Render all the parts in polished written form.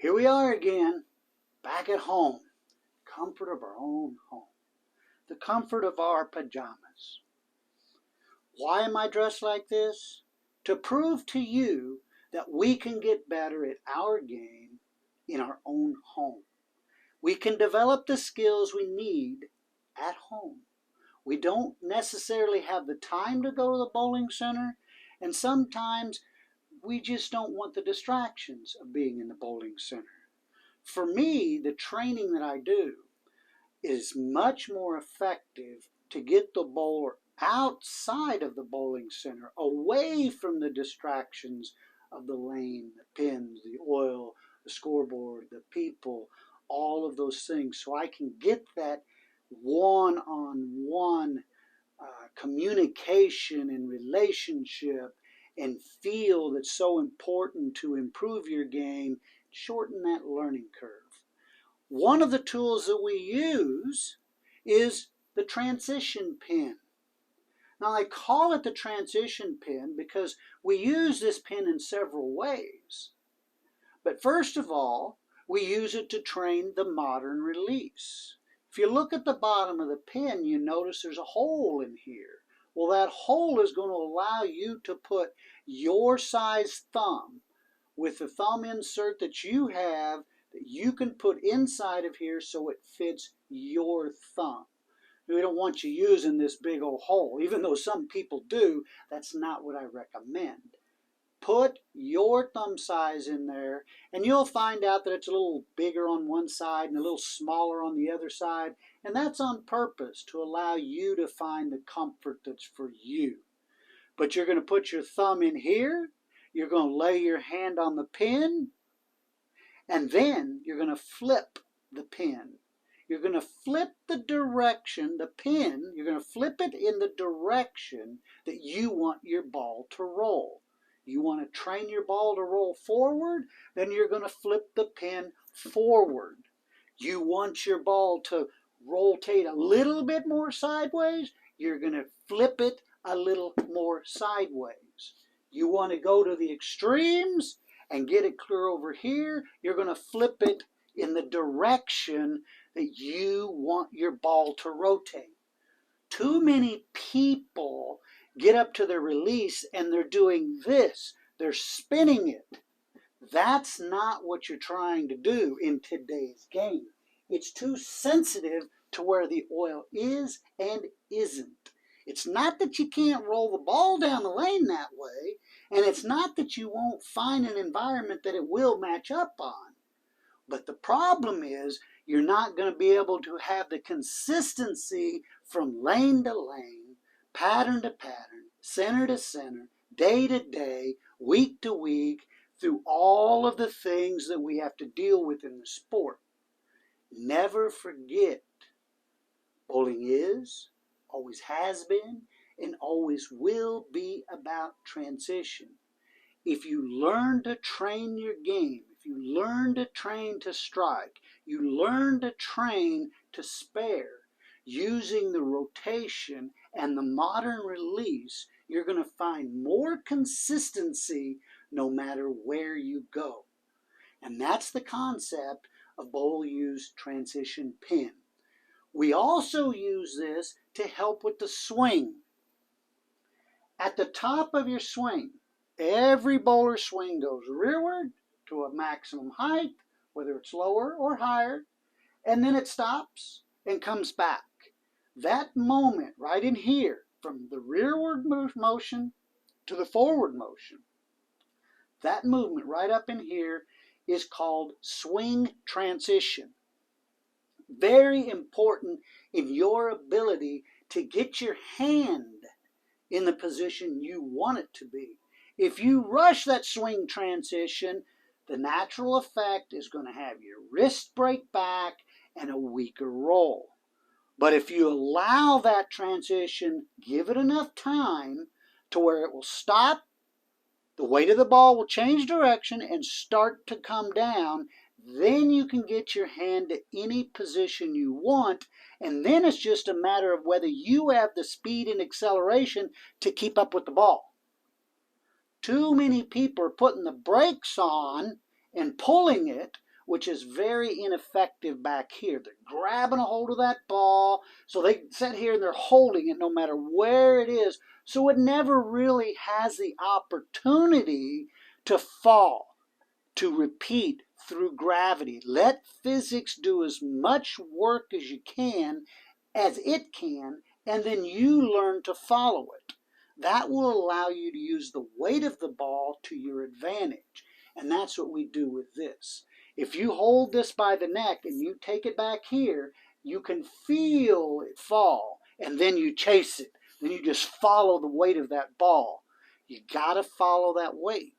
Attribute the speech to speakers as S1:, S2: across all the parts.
S1: Here we are again, back at home, comfort of our own home, the comfort of our pajamas. Why am I dressed like this? To prove to you that we can get better at our game in our own home. We can develop the skills we need at home. We don't necessarily have the time to go to the bowling center, and sometimes we just don't want the distractions of being in the bowling center. For me, the training that I do is much more effective to get the bowler outside of the bowling center, away from the distractions of the lane, the pins, the oil, the scoreboard, the people, all of those things, so I can get that one-on-one communication and relationship and feel that's so important to improve your game, shorten that learning curve. One of the tools that we use is the transition pin. Now I call it the transition pin because we use this pin in several ways. But first of all, we use it to train the modern release. If you look at the bottom of the pin, you notice there's a hole in here. Well, that hole is going to allow you to put your size thumb with the thumb insert that you have that you can put inside of here so it fits your thumb. We don't want you using this big old hole. Even though some people do, that's not what I recommend. Put your thumb size in there, and you'll find out that it's a little bigger on one side and a little smaller on the other side, and that's on purpose to allow you to find the comfort that's for you. But you're going to put your thumb in here, you're going to lay your hand on the pin, and then you're going to flip the pin. You're going to flip the direction, the pin, you're going to flip it in the direction that you want your ball to roll. You want to train your ball to roll forward, then you're going to flip the pin forward. You want your ball to rotate a little bit more sideways, you're going to flip it a little more sideways. You want to go to the extremes and get it clear over here, you're going to flip it in the direction that you want your ball to rotate. Too many people get up to the release and they're doing this. They're spinning it. That's not what you're trying to do in today's game. It's too sensitive to where the oil is and isn't. It's not that you can't roll the ball down the lane that way, and it's not that you won't find an environment that it will match up on. But the problem is you're not going to be able to have the consistency from lane to lane, pattern to pattern, center to center, day to day, week to week, through all of the things that we have to deal with in the sport. Never forget, bowling is, always has been, and always will be about transition. If you learn to train your game, if you learn to train to strike, you learn to train to spare, using the rotation and the modern release, you're going to find more consistency no matter where you go. And that's the concept of BowlU's transition pin. We also use this to help with the swing. At the top of your swing, every bowler swing goes rearward to a maximum height, whether it's lower or higher, and then it stops and comes back. That moment right in here, from the rearward motion to the forward motion, that movement right up in here is called swing transition. Very important in your ability to get your hand in the position you want it to be. If you rush that swing transition, the natural effect is going to have your wrist break back and a weaker roll. But if you allow that transition, give it enough time to where it will stop, the weight of the ball will change direction and start to come down, then you can get your hand to any position you want, and then it's just a matter of whether you have the speed and acceleration to keep up with the ball. Too many people are putting the brakes on and pulling it which is very ineffective back here. They're grabbing a hold of that ball, so they sit here and they're holding it no matter where it is, so it never really has the opportunity to fall, to repeat through gravity. Let physics do as much work as you can, as it can, and then you learn to follow it. That will allow you to use the weight of the ball to your advantage. And that's what we do with this. If you hold this by the neck and you take it back here, you can feel it fall, and then you chase it. Then you just follow the weight of that ball. You got to follow that weight.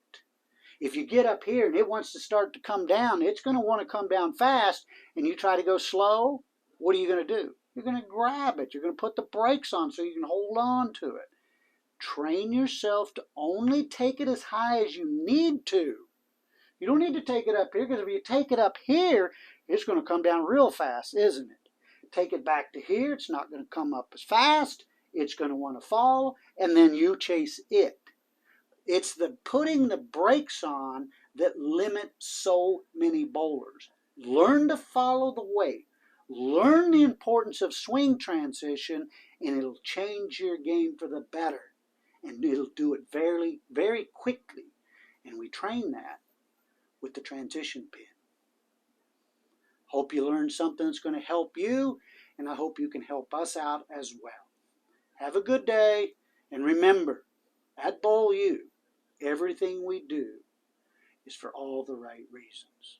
S1: If you get up here and it wants to start to come down, it's going to want to come down fast, and you try to go slow, what are you going to do? You're going to grab it. You're going to put the brakes on so you can hold on to it. Train yourself to only take it as high as you need to. You don't need to take it up here, because if you take it up here, it's going to come down real fast, isn't it? Take it back to here, it's not going to come up as fast. It's going to want to fall, and then you chase it. It's the putting the brakes on that limit so many bowlers. Learn to follow the weight. Learn the importance of swing transition, and it'll change your game for the better. And it'll do it very, very quickly. And we train that with the transition pin. Hope you learned something that's going to help you, and I hope you can help us out as well. Have a good day, and remember, at BowlU, everything we do is for all the right reasons.